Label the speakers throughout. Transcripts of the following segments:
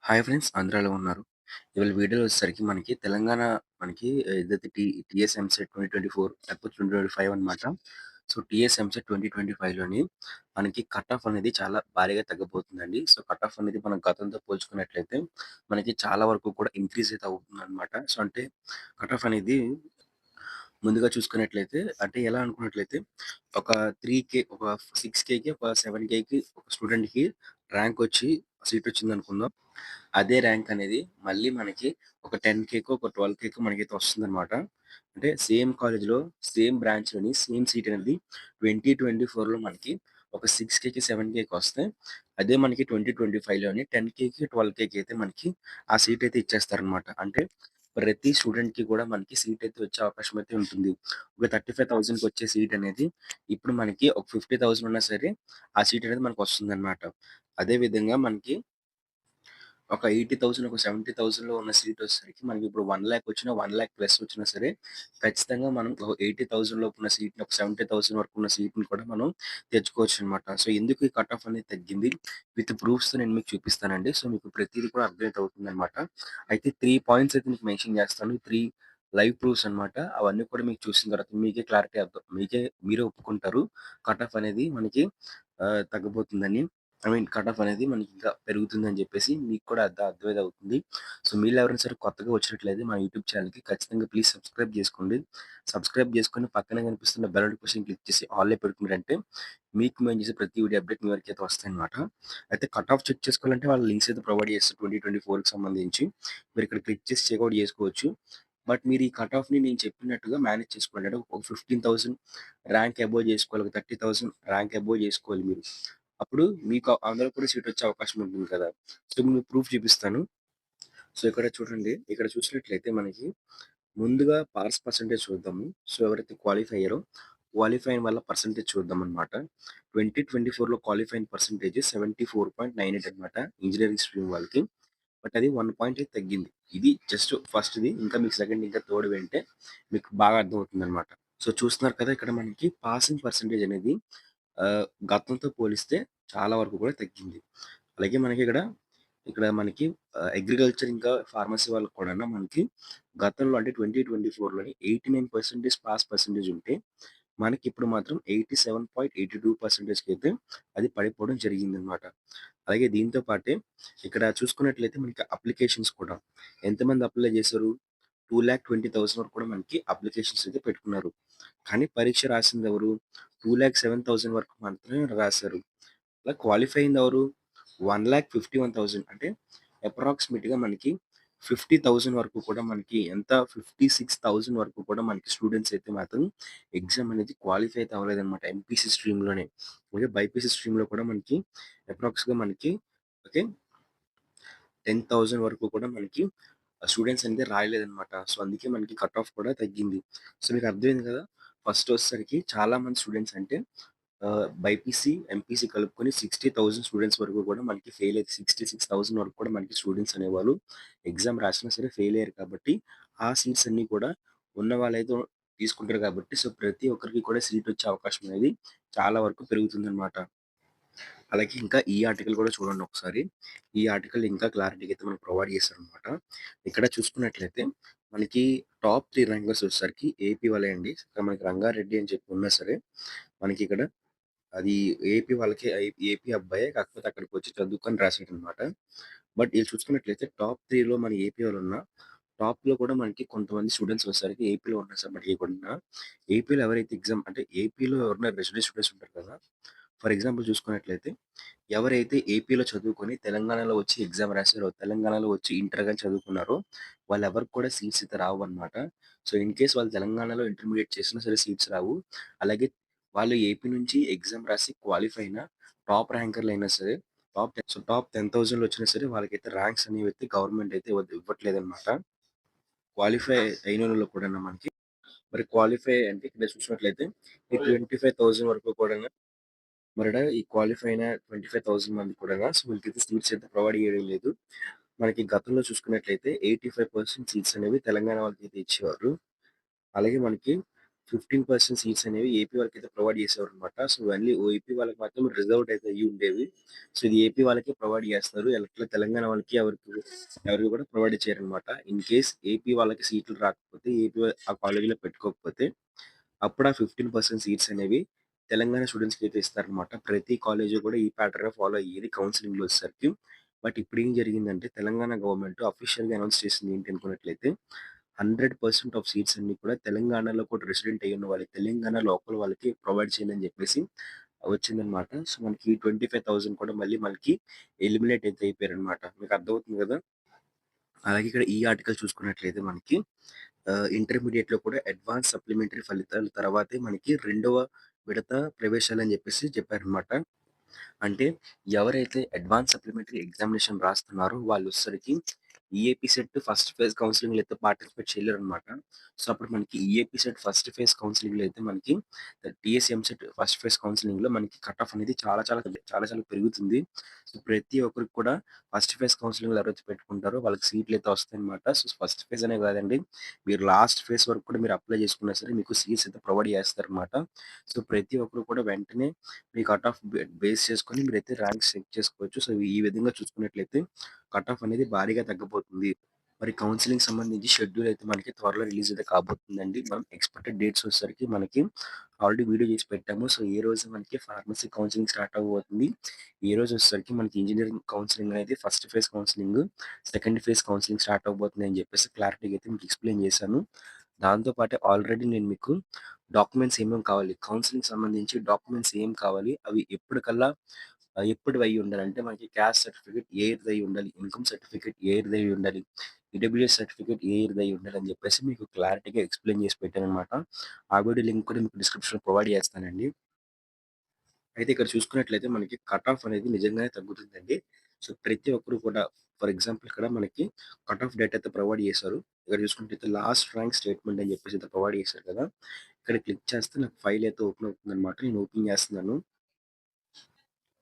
Speaker 1: Hi friends, అందరూ ఎలా ఉన్నారు? ఇవాళ వీడియోలో వచ్చేసరికి మనకి తెలంగాణ మనకి ఏదైతే టీఎస్ ఎంసెట్ 2024 లేకపోతే 2025 అనమాట. సో, టీఎస్ ఎంసెట్ 2025లోని మనకి కట్ ఆఫ్ అనేది చాలా భారీగా తగ్గబోతుందండి. సో, కట్ ఆఫ్ అనేది మనం గతంతో పోల్చుకున్నట్లయితే మనకి చాలా వరకు కూడా ఇంక్రీజ్ అయితే అవుతుందనమాట. సో, అంటే కట్ ఆఫ్ అనేది ముందుగా చూసుకున్నట్లయితే అంటే ఎలా అనుకున్నట్లయితే ఒక 3,000 ఒక 6,000కి ఒక 7,000కి ఒక స్టూడెంట్‌కి ర్యాంక్ వచ్చి సీట్ వచ్చిందనుకుందాం. అదే ర్యాంక్ అనేది మళ్ళీ మనకి ఒక 10,000కో, ఒక 12,000కో మనకైతే వస్తుందనమాట. అంటే సేమ్ కాలేజ్‌లో, సేమ్ బ్రాంచ్‌లోని సేమ్ సీట్ అనేది 2024లో మనకి ఒక 6,000కి, 7,000కి వస్తే, అదే మనకి 2025లోని 10,000కి, 12,000కి అయితే మనకి ఆ సీట్ అయితే ఇచ్చేస్తారనమాట. అంటే ప్రతి స్టూడెంట్‌కి కూడా మనకి సీట్ అయితే వచ్చే అవకాశం అయితే ఉంటుంది. ఒక 35,000కి వచ్చే సీట్ అనేది ఇప్పుడు మనకి ఒక 50,000 ఉన్నా సరే ఆ సీట్ అనేది మనకొస్తుందనమాట. అదే విధంగా మనకి ఒక 80,000 ఒక 70,000లో ఉన్న సీట్ వచ్చేసరికి మనకి ఇప్పుడు 1,00,000 వచ్చినా, 1,00,000 ప్లస్ వచ్చినా సరే, ఖచ్చితంగా మనం ఒక 80,000 లోపు ఉన్న సీట్‌ని, ఒక 70,000 వరకు ఉన్న సీట్‌ని కూడా మనం తెచ్చుకోవచ్చనమాట. సో, ఎందుకు ఈ కట్ ఆఫ్ అనేది తగ్గింది? విత్ ప్రూఫ్స్‌తో నేను మీకు చూపిస్తానండి. సో, మీకు ప్రతీది కూడా అర్థమైతే అవుతుందనమాట. అయితే 3 పాయింట్స్ అయితే మీకు మెన్షన్ చేస్తాను. 3 లైవ్ ప్రూఫ్స్ అనమాట. అవన్నీ కూడా మీకు చూసిన తర్వాత మీకే క్లారిటీ మీరే ఒప్పుకుంటారు. కట్ ఆఫ్ అనేది మనకి తగ్గబోతుందని. కట్ ఆఫ్ అనేది మనకి ఇంకా పెరుగుతుందని చెప్పేసి మీకు కూడా అర్థమైతే అవుతుంది. సో, మీలో ఎవరైనా సరే కొత్తగా వచ్చినట్లయితే మా యూట్యూబ్ ఛానల్‌కి ఖచ్చితంగా ప్లీజ్ సబ్స్క్రైబ్ చేసుకోండి. సబ్స్క్రైబ్ చేసుకొని పక్కనే కనిపిస్తున్న బెల్ నోటిఫికేషన్ క్లిక్ చేసి ఆల్‌లో పెట్టుకున్నారంటే మీకు మేము చేసే ప్రతి వీడియో అప్డేట్ మీ వరకైతే వస్తాయన్నమాట. అయితే కట్ ఆఫ్ చెక్ చేసుకోవాలంటే వాళ్ళు లింక్స్ అయితే ప్రొవైడ్ చేస్తారు 2024కి సంబంధించి. మీరు ఇక్కడ క్లిక్ చేసి చెక్‌ఔట్ చేసుకోవచ్చు. బట్ మీరు ఈ కట్ ఆఫ్‌ని నేను చెప్పినట్టుగా మేనేజ్ చేసుకోండి. అంటే ఒక 15,000 ర్యాంక్ అబోవ్ చేసుకోవాలి. ఒక 30,000 ర్యాంక్ అబోవ్ చేసుకోవాలి మీరు. అప్పుడు మీకు అందులో కూడా సీట్ వచ్చే అవకాశం ఉంటుంది కదా! సో, మీకు ప్రూఫ్ చూపిస్తాను. సో, ఇక్కడ చూడండి. ఇక్కడ చూసినట్లయితే మనకి ముందుగా పాస్ పర్సెంటేజ్ చూద్దాము. సో, ఎవరైతే క్వాలిఫై అయ్యారో క్వాలిఫై అయిన వాళ్ళ పర్సెంటేజ్ చూద్దామనమాట. 2024లో క్వాలిఫై అయిన పర్సెంటేజ్ 74.98 అనమాట. ఇంజినీరింగ్ స్ట్రీమ్ వాళ్ళకి. బట్ అది 1 పాయింట్ అయితే తగ్గింది. ఇది జస్ట్ ఫస్ట్‌ది. ఇంకా మీకు సెకండ్ ఇంకా థర్డ్ వింటే మీకు బాగా అర్థమవుతుందనమాట. సో, చూస్తున్నారు కదా! ఇక్కడ మనకి పాసింగ్ పర్సెంటేజ్ అనేది గతంతో పోలిస్తే చాలా వరకు కూడా తగ్గింది. అలాగే ఇక్కడ మనకి అగ్రికల్చర్ ఇంకా ఫార్మసీ వాళ్ళకి కూడాను మనకి గతంలో అంటే 2024లోని 89% పాస్ పర్సెంటేజ్ ఉంటే, మనకిప్పుడు మాత్రం 87.82%కి అయితే అది పడిపోవడం జరిగిందనమాట. అలాగే దీంతో పాటే ఇక్కడ చూసుకున్నట్లయితే మనకి అప్లికేషన్స్ కూడా ఎంతమంది అప్లై చేశారు? 2,20,000 వరకు కూడా మనకి అప్లికేషన్స్ అయితే పెట్టుకున్నారు. కానీ పరీక్ష రాసిందెవరు? 2,07,000 వరకు మాత్రమే రాసారు. అలా క్వాలిఫై అయిందెవరు? 1,51,000 అంటే అప్రాక్సిమేట్‌గా మనకి 50,000 వరకు కూడా మనకి 56,000 వరకు కూడా మనకి స్టూడెంట్స్ అయితే మాత్రం ఎగ్జామ్ అనేది క్వాలిఫై అయితే అవ్వలేదన్నమాట. ఎంపీసీ స్ట్రీమ్‌లోనే. అలాగే బైపీసీ స్ట్రీమ్‌లో కూడా మనకి అప్రాక్స్‌గా మనకి ఓకే. 10,000 వరకు కూడా మనకి స్టూడెంట్స్ అనేది రాయలేదన్నమాట. సో, అందుకే మనకి కట్ ఆఫ్ కూడా తగ్గింది. సో, మీకు అర్థమైంది కదా! ఫస్ట్ వచ్చేసరికి చాలా మంది స్టూడెంట్స్ అంటే బైపీసీ, ఎంపీసీ కలుపుకొని 60,000 స్టూడెంట్స్ వరకు కూడా మనకి ఫెయిల్ అయితే 66,000 వరకు కూడా మనకి స్టూడెంట్స్ అనేవాళ్ళు ఎగ్జామ్ రాసినా సరే ఫెయిల్ అయ్యారు కాబట్టి, ఆ సీట్స్ అన్నీ కూడా ఉన్న వాళ్ళైతే తీసుకుంటారు కాబట్టి, సో, ప్రతి ఒక్కరికి కూడా సీట్ వచ్చే అవకాశం అనేది చాలా వరకు పెరుగుతుందన్నమాట. అలాగే ఇంకా ఈ ఆర్టికల్ కూడా చూడండి ఒకసారి. ఈ ఆర్టికల్ ఇంకా క్లారిటీగా అయితే మనకు ప్రొవైడ్ చేశారనమాట. ఇక్కడ చూసుకున్నట్లయితే మనకి టాప్ 3 ర్యాంకర్స్ వచ్చేసరికి ఏపీ వాళ్ళే అండి. ఇక్కడ మనకి రంగారెడ్డి అని చెప్పి ఉన్నా సరే, మనకిక్కడ అది ఏపీ వాళ్ళకి ఏపీ అబ్బాయే. కాకపోతే అక్కడికొచ్చి చదువుకొని రాసాడనమాట. బట్ ఇది చూసుకున్నట్లయితే టాప్ 3లో మన ఏపీ వాళ్ళున్న టాప్‌లో కూడా మనకి కొంతమంది స్టూడెంట్స్ వచ్చేసరికి ఏపీలో ఉన్నప్పటికి కూడా ఏపీలో ఎవరైతే ఎగ్జామ్ అంటే ఏపీలో ఎవరైనా రెసిడెంట్ స్టూడెంట్స్ ఉంటారు కదా! ఫర్ ఎగ్జాంపుల్ చూసుకున్నట్లయితే ఎవరైతే ఏపీలో చదువుకొని తెలంగాణలో వచ్చి ఎగ్జామ్ రాసారో, తెలంగాణలో వచ్చి ఇంటర్ గాని చదువుకున్నారో వాళ్ళెవరికి కూడా సీట్స్ అయితే రావన్నమాట. సో, ఇన్ కేస్ వాళ్ళు తెలంగాణలో ఇంటర్మీడియేట్ చేసినా సరే సీట్స్ రావు. అలాగే వాళ్ళు ఏపీ నుంచి ఎగ్జామ్ రాసి క్వాలిఫై అయిన టాప్ ర్యాంకర్‌లయినా సరే టాప్ 10,000లో వచ్చినా సరే వాళ్ళకైతే ర్యాంక్స్ అనేవైతే గవర్నమెంట్ అయితే ఇవ్వట్లేదన్నమాట. క్వాలిఫై అయినోళ్ళలో కూడాను మనకి. మరి క్వాలిఫై అంటే ఇక్కడ చూసినట్లయితే ఈ 25,000 వరకు కూడాను ఈ క్వాలిఫై అయిన 25,000 మంది కూడాను సో వీళ్ళకైతే సీట్స్ అయితే ప్రొవైడ్ చేయడం లేదు. మనకి గతంలో చూసుకున్నట్లయితే 85% సీట్స్ అనేవి తెలంగాణ వాళ్ళకైతే ఇచ్చేవారు. అలాగే మనకి 15% సీట్స్ అనేవి ఏపీ వాళ్ళకైతే ప్రొవైడ్ చేసేవారనమాట. సో, ఓన్లీ ఏపీ వాళ్ళకి మాత్రం రిజర్వ్డ్ అయితే అయ్యి ఉండేవి. సో, ఇది ఏపీ వాళ్ళకే ప్రొవైడ్ చేస్తున్నారు. ఎట్లా తెలంగాణ వాళ్ళకి ఎవరికి కూడా ప్రొవైడ్ చేయరనమాట. ఇన్ కేస్ ఏపీ వాళ్ళకి సీట్లు రాకపోతే, ఏపీ ఆ కాలేజీలో పెట్టుకోకపోతే, అప్పుడు ఆ 15% సీట్స్ అనేవి తెలంగాణ స్టూడెంట్స్‌కి అయితే ఇస్తారనమాట. ప్రతి కాలేజు కూడా ఈ ప్యాటర్నే ఫాలో అయ్యేది కౌన్సెలింగ్‌లో వచ్చేసరికి. బట్ ఇప్పుడేం జరిగిందంటే తెలంగాణ గవర్నమెంట్ అఫీషియల్‌గా అనౌన్స్ చేసింది ఏంటి అనుకున్నట్లయితే 100% ఆఫ్ సీట్స్ అన్నీ కూడా తెలంగాణలో కూడా రెసిడెంట్ అయ్యున్న వాళ్ళకి, తెలంగాణ లోకల్ వాళ్ళకి ప్రొవైడ్ చేయండి అని చెప్పేసి వచ్చిందనమాట. సో, మనకి 25,000 కూడా మళ్ళీ మనకి ఎలిమినేట్ అయితే అయిపోయారనమాట. మీకు అర్థమవుతుంది కదా! అలాగే ఇక్కడ ఈ ఆర్టికల్ చూసుకున్నట్లయితే మనకి ఇంటర్మీడియేట్‌లో కూడా అడ్వాన్స్ సప్లిమెంటరీ ఫలితాల తర్వాతే మనకి రెండవ విడత ప్రవేశాలని చెప్పేసి చెప్పారనమాట. అంటే ఎవరైతే అడ్వాన్స్ సప్లిమెంటరీ ఎగ్జామినేషన్ రాస్తున్నారో వాళ్ళొచ్చేసరికి ఈఏపీ సెట్ ఫస్ట్ ఫేజ్ కౌన్సెలింగ్‌లో అయితే పార్టిసిపేట్ చేయలేరనమాట. సో, అప్పుడు మనకి ఈఏపీ సెట్ ఫస్ట్ ఫేజ్ కౌన్సెలింగ్‌లో అయితే మనకి టీఎస్ ఎంసెట్ ఫస్ట్ ఫేజ్ కౌన్సెలింగ్‌లో మనకి కట్ ఆఫ్ అనేది చాలా పెరుగుతుంది. సో, ప్రతి ఒక్కరికి కూడా ఫస్ట్ ఫేజ్ కౌన్సెలింగ్‌లో ఎవరైతే పెట్టుకుంటారో వాళ్ళకి సీట్‌లయితే వస్తాయన్నమాట. సో, ఫస్ట్ ఫేజ్ అనే కాదండి. మీరు లాస్ట్ ఫేజ్ వరకు కూడా మీరు అప్లై చేసుకున్నా సరే మీకు సీట్స్ అయితే ప్రొవైడ్ చేస్తారన్నమాట. సో, ప్రతి ఒక్కరు కూడా వెంటనే మీ కట్ ఆఫ్ బేస్ చేసుకొని మీరైతే ర్యాంక్స్ చెక్ చేసుకోవచ్చు. సో, ఈ విధంగా చూసుకున్నట్లయితే కట్ ఆఫ్ అనేది భారీగా తగ్గబోతుంది. మరి కౌన్సెలింగ్ సంబంధించి షెడ్యూల్ అయితే మనకి త్వరలో రిలీజ్ అయితే కాబోతుందండి. మనం ఎక్స్‌పెక్టెడ్ డేట్స్ వచ్చేసరికి మనకి ఆల్రెడీ వీడియో చేసి పెట్టాము. సో, ఏ రోజు మనకి ఫార్మసీ కౌన్సెలింగ్ స్టార్ట్ అవ్వబోతుంది. ఏ రోజు వచ్చేసరికి మనకి ఇంజినీరింగ్ కౌన్సెలింగ్ అనేది first phase counselling, second phase counselling start అవ్వబోతుంది అని చెప్పేసి క్లారిటీగా అయితే మీకు ఎక్స్‌ప్లెయిన్ చేశాను. దాంతో పాటే ఆల్రెడీ నేను మీకు డాక్యుమెంట్స్ ఏమేమి కావాలి, కౌన్సెలింగ్ సంబంధించి డాక్యుమెంట్స్ ఏం కావాలి, అవి ఎప్పటికల్లా ఎప్పటివయ్యి ఉండాలంటే మనకి క్యాస్ట్ సర్టిఫికేట్ ఏ ఇయర్‌దయ్యి ఉండాలి, ఇన్‌కమ్ సర్టిఫికేట్ ఏ ఇయర్‌దయ్యి ఉండాలి, ఈడబ్ల్యూఎస్ సర్టిఫికేట్ ఏ ఇయర్‌దయ్యి ఉండాలని చెప్పేసి మీకు క్లారిటీగా ఎక్స్‌ప్లెయిన్ చేసి పెట్టాననమాట. ఆ వీడియో లింక్ కూడా మీకు డిస్క్రిప్షన్‌లో ప్రొవైడ్ చేస్తానండి. అయితే ఇక్కడ చూసుకున్నట్లయితే మనకి కట్ ఆఫ్ అనేది నిజంగానే తగ్గుతుందండి. సో, ప్రతి ఒక్కరు కూడా ఫర్ ఎగ్జాంపుల్ ఇక్కడ మనకి కట్ ఆఫ్ డేటా అయితే ప్రొవైడ్ చేశారు. ఇక్కడ చూసుకున్నట్లయితే లాస్ట్ ర్యాంక్ స్టేట్మెంట్ అని చెప్పేసి అయితే ప్రొవైడ్ చేశారు కదా! ఇక్కడ క్లిక్ చేస్తే నాకు ఫైల్ అయితే ఓపెన్ అవుతుందన్నమాట. నేను ఓపెన్ చేస్తున్నాను.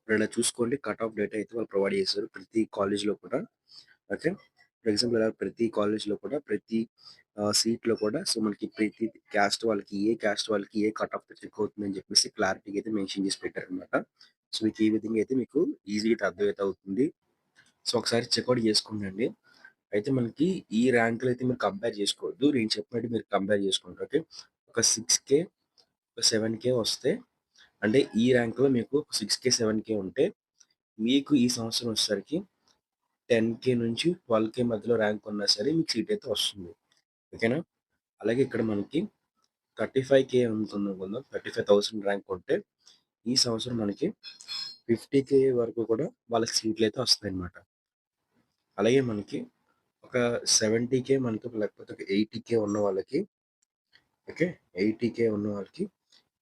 Speaker 1: ఇక్కడ ఇలా చూసుకోండి కట్ ఆఫ్ డేటా అయితే వాళ్ళు ప్రొవైడ్ చేశారు. ప్రతి కాలేజ్‌లో కూడా ఓకే. ఫర్ ఎగ్జాంపుల్ ఇలా ప్రతి కాలేజ్‌లో కూడా ప్రతి సీట్‌లో కూడా సో, మనకి ప్రతి క్యాస్ట్ వాళ్ళకి క్యాస్ట్ వాళ్ళకి ఏ కట్ ఆఫ్ చెక్ అవుతుందని చెప్పేసి క్లారిటీగా అయితే మెన్షన్ చేసి పెట్టారన్నమాట. సో, మీకు ఈ విధంగా అయితే మీకు ఈజీగా అయితే అర్థమైతే అవుతుంది. సో, ఒకసారి చెకౌట్ చేసుకోండండి. అయితే మనకి ఈ ర్యాంక్‌లు అయితే మీరు కంపేర్ చేసుకోవద్దు. నేను చెప్పినట్టు మీరు కంపేర్ చేసుకోండి. ఓకే. ఒక 6,000 ఒక 7,000 వస్తే అంటే ఈ ర్యాంక్‌లో మీకు 6,000, 7,000 ఉంటే మీకు ఈ సంవత్సరం వచ్చేసరికి 10,000 నుంచి 12,000 మధ్యలో ర్యాంక్ ఉన్నా సరే మీకు సీట్ అయితే వస్తుంది. ఓకేనా? అలాగే ఇక్కడ మనకి 35,000 ఉందనుకుందాం. 35,000 ర్యాంక్ ఉంటే ఈ సంవత్సరం మనకి 50,000 వరకు కూడా వాళ్ళకి సీట్‌లయితే వస్తాయన్నమాట. అలాగే మనకి ఒక 70,000 మనకి లేకపోతే ఒక 80,000 ఉన్న వాళ్ళకి ఓకే. 80,000 ఉన్న వాళ్ళకి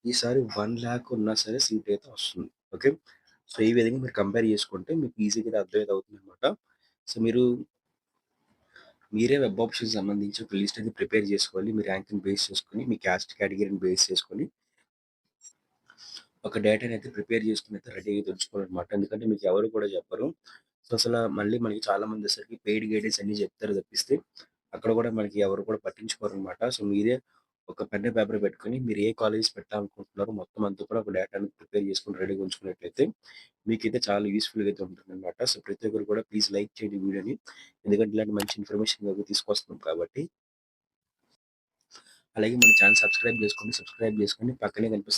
Speaker 1: ఈసారి 1,00,000 ఉన్నా సరే సీట్ అయితే వస్తుంది. ఓకే. సో, ఈ విధంగా మీరు కంపేర్ చేసుకుంటే మీకు ఈజీగా ఇది అర్థమైతే అవుతుందన్నమాట. సో, మీరే వెబ్ ఆప్షన్‌కి సంబంధించి ఒక లిస్ట్ అనేది ప్రిపేర్ చేసుకోవాలి. మీ ర్యాంక్‌ని బేస్ చేసుకొని, మీ క్యాస్ట్ కేటగిరీని బేస్ చేసుకొని ఒక డేటానైతే ప్రిపేర్ చేసుకొని అయితే రెడీగా అయితే ఉంచుకోవాలన్నమాట. ఎందుకంటే మీకు ఎవరు కూడా చెప్పరు. సో, మళ్ళీ మనకి చాలామంది వచ్చేసరికి పెయిడ్ గైడెన్స్ అన్నీ చెప్తారు తప్పిస్తే, అక్కడ కూడా మనకి ఎవరు కూడా పట్టించుకోరనమాట. సో, మీరే ఒక పెన్, పేపర్ పెట్టుకొని మీరు ఏ కాలేజెస్ పెట్టాలనుకుంటున్నారో మొత్తం అంతా కూడా ఒక డేటాని ప్రిపేర్ చేసుకొని రెడీగా ఉంచుకున్నట్లయితే మీకైతే చాలా యూజ్‌ఫుల్‌గా అయితే ఉంటుందన్నమాట. సో, ప్రతి ఒక్కరు కూడా ప్లీజ్ లైక్ చేయండి ఈ వీడియోని. ఎందుకంటే ఇలాంటి మంచి ఇన్ఫర్మేషన్ మీకు తీసుకొస్తున్నాం కాబట్టి. అలాగే మన ఛానెల్ సబ్స్క్రైబ్ చేసుకోండి. సబ్స్క్రైబ్ చేసుకొని పక్కనే కనిపిస్తున్న